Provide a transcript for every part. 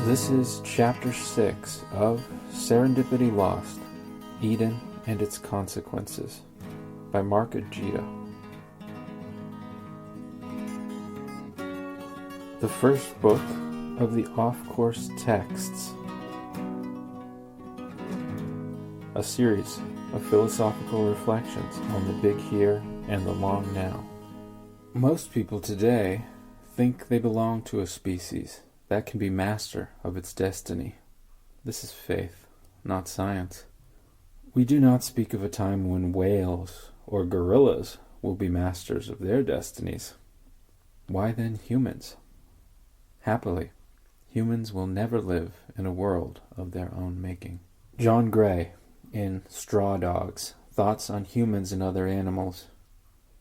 This is Chapter 6 of Serendipity Lost, Eden and Its Consequences by Mark Ajita. The first book of the Off-Course Texts, a series of philosophical reflections on the big here and the long now. Most people today think they belong to a species that can be master of its destiny. This is faith, not science. We do not speak of a time when whales or gorillas will be masters of their destinies. Why then humans? Happily, humans will never live in a world of their own making. John Gray, in Straw Dogs, Thoughts on Humans and Other Animals,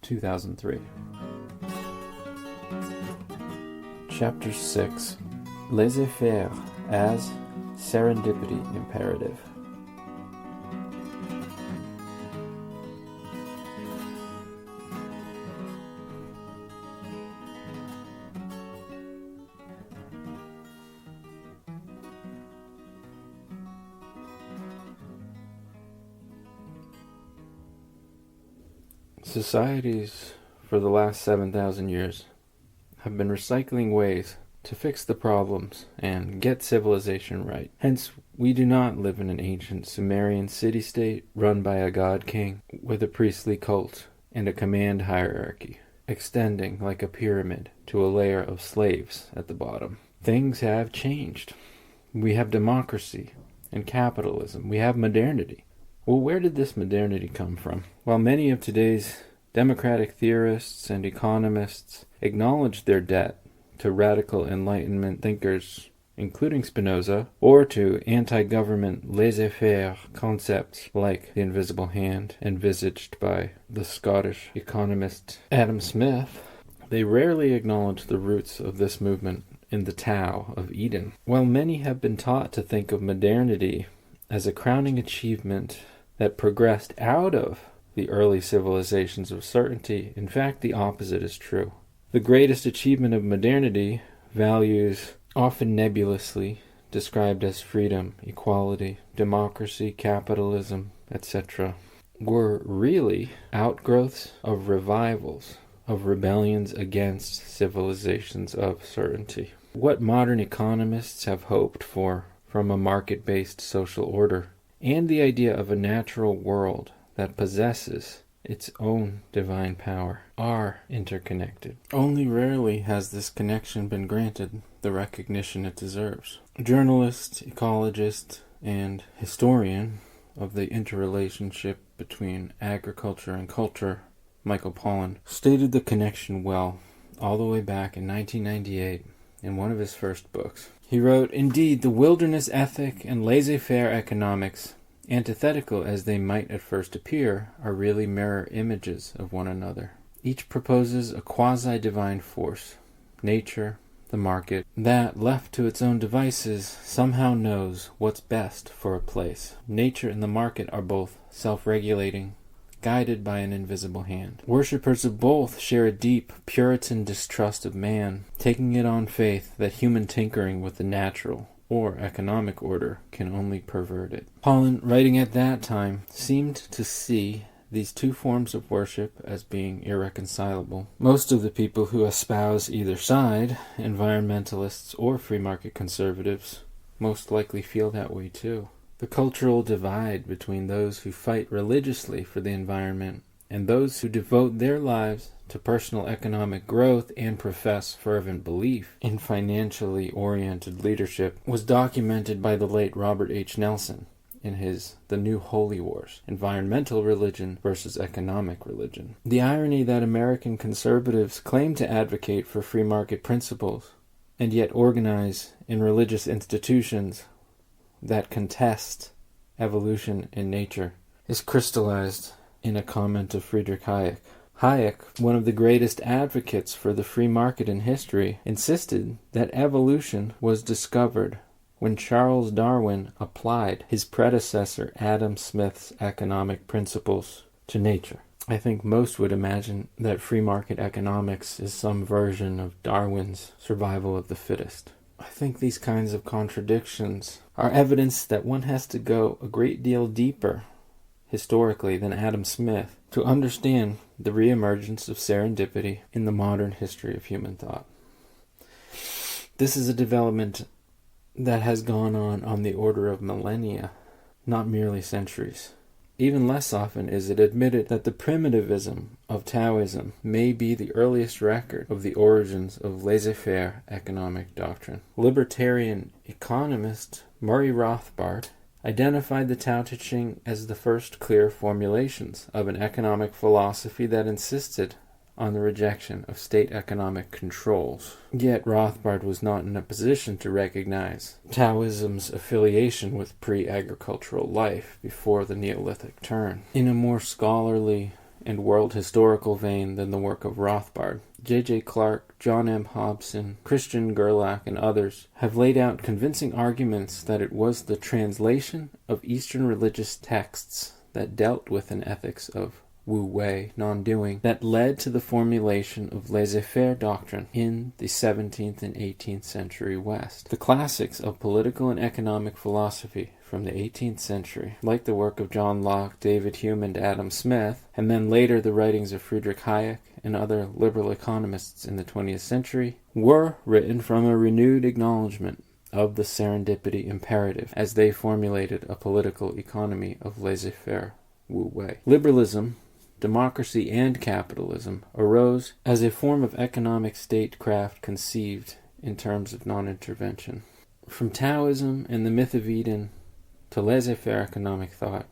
2003. Chapter 6. Laissez-Faire as Serendipity Imperative. Societies for the last 7,000 years have been recycling ways to fix the problems and get civilization right. Hence, we do not live in an ancient Sumerian city-state run by a god king with a priestly cult and a command hierarchy, extending like a pyramid to a layer of slaves at the bottom. Things have changed. We have democracy and capitalism. We have modernity. Well, where did this modernity come from? While many of today's democratic theorists and economists acknowledge their debt to radical Enlightenment thinkers, including Spinoza, or to anti-government laissez-faire concepts like the invisible hand envisaged by the Scottish economist Adam Smith, they rarely acknowledge the roots of this movement in the Tao of Eden. While many have been taught to think of modernity as a crowning achievement that progressed out of the early civilizations of certainty, in fact the opposite is true. The greatest achievement of modernity, values often nebulously described as freedom, equality, democracy, capitalism, etc., were really outgrowths of revivals, of rebellions against civilizations of certainty. What modern economists have hoped for from a market-based social order, and the idea of a natural world that possesses its own divine power, are interconnected. Only rarely has this connection been granted the recognition it deserves. Journalist, ecologist, and historian of the interrelationship between agriculture and culture, Michael Pollan, stated the connection well all the way back in 1998 in one of his first books. He wrote, "Indeed, the wilderness ethic and laissez-faire economics, antithetical as they might at first appear, are really mirror images of one another. Each proposes a quasi-divine force, nature, the market, that, left to its own devices, somehow knows what's best for a place. Nature and the market are both self-regulating, guided by an invisible hand. Worshippers of both share a deep Puritan distrust of man, taking it on faith that human tinkering with the natural or economic order can only pervert it." Pollan, writing at that time, seemed to see these two forms of worship as being irreconcilable. Most of the people who espouse either side, environmentalists or free market conservatives, most likely feel that way too. The cultural divide between those who fight religiously for the environment and those who devote their lives to personal economic growth and profess fervent belief in financially oriented leadership was documented by the late Robert H. Nelson in his The New Holy Wars, Environmental Religion versus Economic Religion. The irony that American conservatives claim to advocate for free market principles and yet organize in religious institutions that contest evolution in nature is crystallized in a comment of Friedrich Hayek. Hayek, one of the greatest advocates for the free market in history, insisted that evolution was discovered when Charles Darwin applied his predecessor Adam Smith's economic principles to nature. I think most would imagine that free market economics is some version of Darwin's survival of the fittest. I think these kinds of contradictions are evidence that one has to go a great deal deeper historically than Adam Smith to understand the reemergence of serendipity in the modern history of human thought. This is a development that has gone on the order of millennia, not merely centuries. Even less often is it admitted that the primitivism of Taoism may be the earliest record of the origins of laissez-faire economic doctrine. Libertarian economist Murray Rothbard identified the Tao Te Ching as the first clear formulations of an economic philosophy that insisted on the rejection of state economic controls. Yet Rothbard was not in a position to recognize Taoism's affiliation with pre-agricultural life before the Neolithic turn. In a more scholarly and world historical vein than the work of Rothbard, J.J. Clarke, John M. Hobson, Christian Gerlach, and others have laid out convincing arguments that it was the translation of Eastern religious texts that dealt with an ethics of Wu Wei, non-doing, that led to the formulation of laissez-faire doctrine in the 17th and 18th century West. The classics of political and economic philosophy from the 18th century, like the work of John Locke, David Hume, and Adam Smith, and then later the writings of Friedrich Hayek and other liberal economists in the 20th century, were written from a renewed acknowledgement of the serendipity imperative as they formulated a political economy of laissez-faire Wu Wei. Liberalism, democracy, and capitalism arose as a form of economic statecraft conceived in terms of non-intervention. From Taoism and the myth of Eden to laissez-faire economic thought,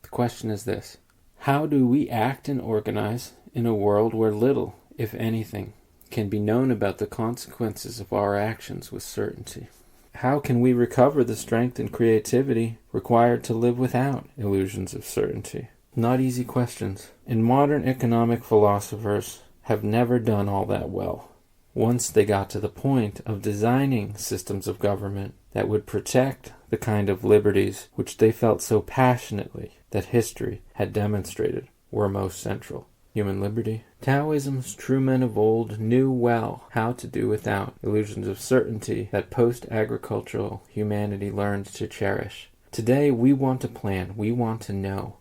the question is this: how do we act and organize in a world where little, if anything, can be known about the consequences of our actions with certainty? How can we recover the strength and creativity required to live without illusions of certainty? Not easy questions, and modern economic philosophers have never done all that well. Once they got to the point of designing systems of government that would protect the kind of liberties which they felt so passionately that history had demonstrated were most central. Human liberty. Taoism's true men of old knew well how to do without illusions of certainty that post-agricultural humanity learned to cherish. Today we want a plan, we want to know.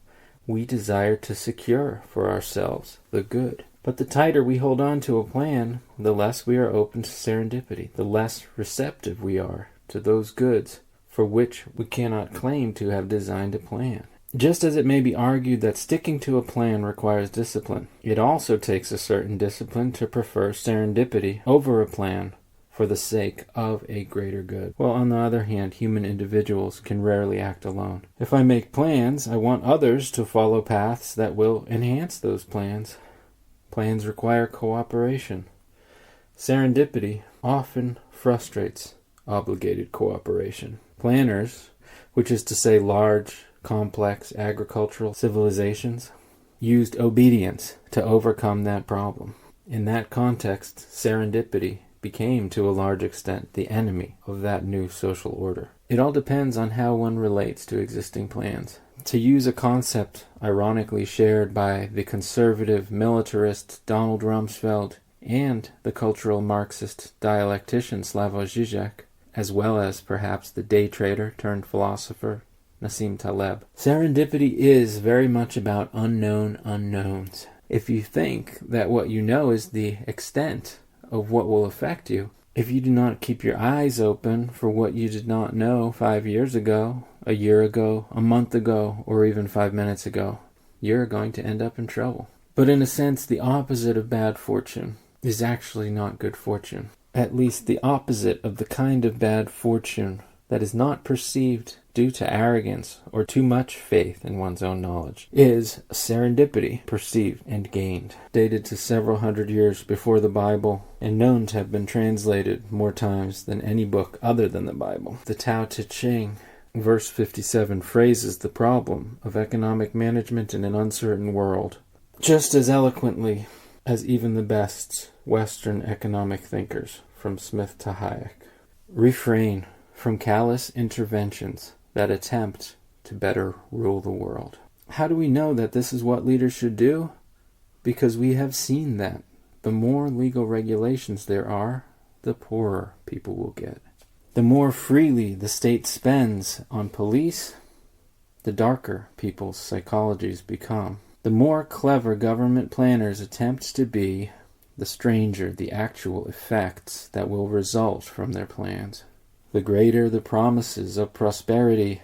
We desire to secure for ourselves the good. But the tighter we hold on to a plan, the less we are open to serendipity, the less receptive we are to those goods for which we cannot claim to have designed a plan. Just as it may be argued that sticking to a plan requires discipline, it also takes a certain discipline to prefer serendipity over a plan for the sake of a greater good. While on the other hand, human individuals can rarely act alone. If I make plans, I want others to follow paths that will enhance those plans. Plans require cooperation. Serendipity often frustrates obligated cooperation. Planners, which is to say large, complex agricultural civilizations, used obedience to overcome that problem. In that context, serendipity became to a large extent the enemy of that new social order. It all depends on how one relates to existing plans. To use a concept ironically shared by the conservative militarist Donald Rumsfeld and the cultural Marxist dialectician Slavoj Zizek, as well as perhaps the day trader turned philosopher Nassim Taleb, serendipity is very much about unknown unknowns. If you think that what you know is the extent of what will affect you, if you do not keep your eyes open for what you did not know 5 years ago, a year ago, a month ago, or even 5 minutes ago, you're going to end up in trouble. But in a sense, the opposite of bad fortune is actually not good fortune. At least the opposite of the kind of bad fortune that is not perceived due to arrogance or too much faith in one's own knowledge is serendipity perceived and gained. Dated to several hundred years before the Bible and known to have been translated more times than any book other than the Bible. The Tao Te Ching, verse 57, phrases the problem of economic management in an uncertain world just as eloquently as even the best Western economic thinkers, from Smith to Hayek. Refrain from callous interventions that attempt to better rule the world. How do we know that this is what leaders should do? Because we have seen that the more legal regulations there are, the poorer people will get. The more freely the state spends on police, the darker people's psychologies become. The more clever government planners attempt to be, the stranger the actual effects that will result from their plans. The greater the promises of prosperity,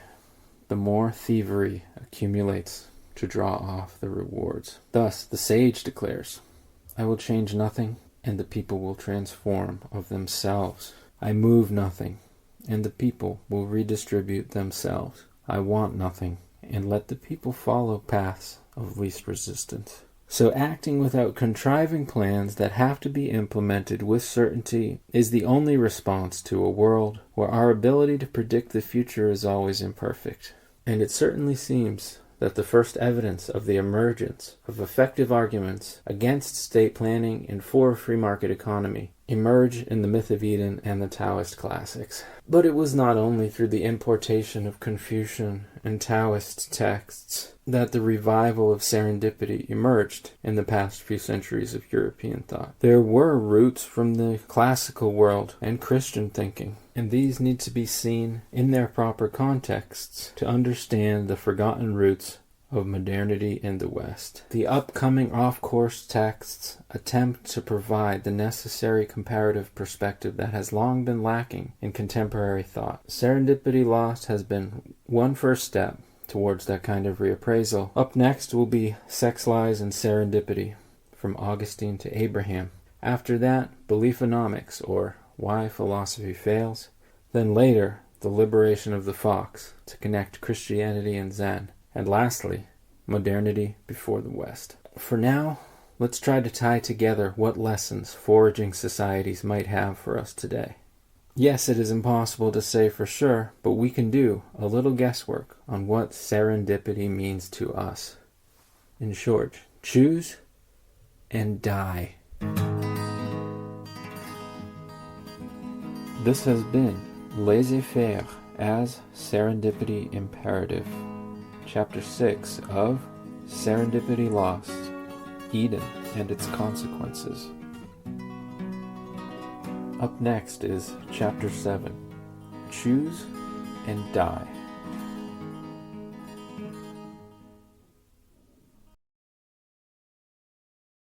the more thievery accumulates to draw off the rewards. Thus, the sage declares, I will change nothing, and the people will transform of themselves. I move nothing, and the people will redistribute themselves. I want nothing, and let the people follow paths of least resistance. So acting without contriving plans that have to be implemented with certainty is the only response to a world where our ability to predict the future is always imperfect. And it certainly seems that the first evidence of the emergence of effective arguments against state planning and for a free market economy emerge in the Myth of Eden and the Taoist classics. But it was not only through the importation of Confucian and Taoist texts that the revival of serendipity emerged in the past few centuries of European thought. There were roots from the classical world and Christian thinking, and these need to be seen in their proper contexts to understand the forgotten roots of modernity in the West. The upcoming off-course texts attempt to provide the necessary comparative perspective that has long been lacking in contemporary thought. Serendipity Lost has been one first step towards that kind of reappraisal. Up next will be Sex, Lies, and Serendipity, from Augustine to Abraham. After that, Beliefonomics, or Why Philosophy Fails. Then later, The Liberation of the Fox, to connect Christianity and Zen. And lastly, Modernity before the West. For now, let's try to tie together what lessons foraging societies might have for us today. Yes, it is impossible to say for sure, but we can do a little guesswork on what serendipity means to us. In short, choose and die. This has been Laissez-Faire as Serendipity Imperative. Chapter 6 of Serendipity Lost, Eden and its Consequences. Up next is Chapter 7, Choose and Die.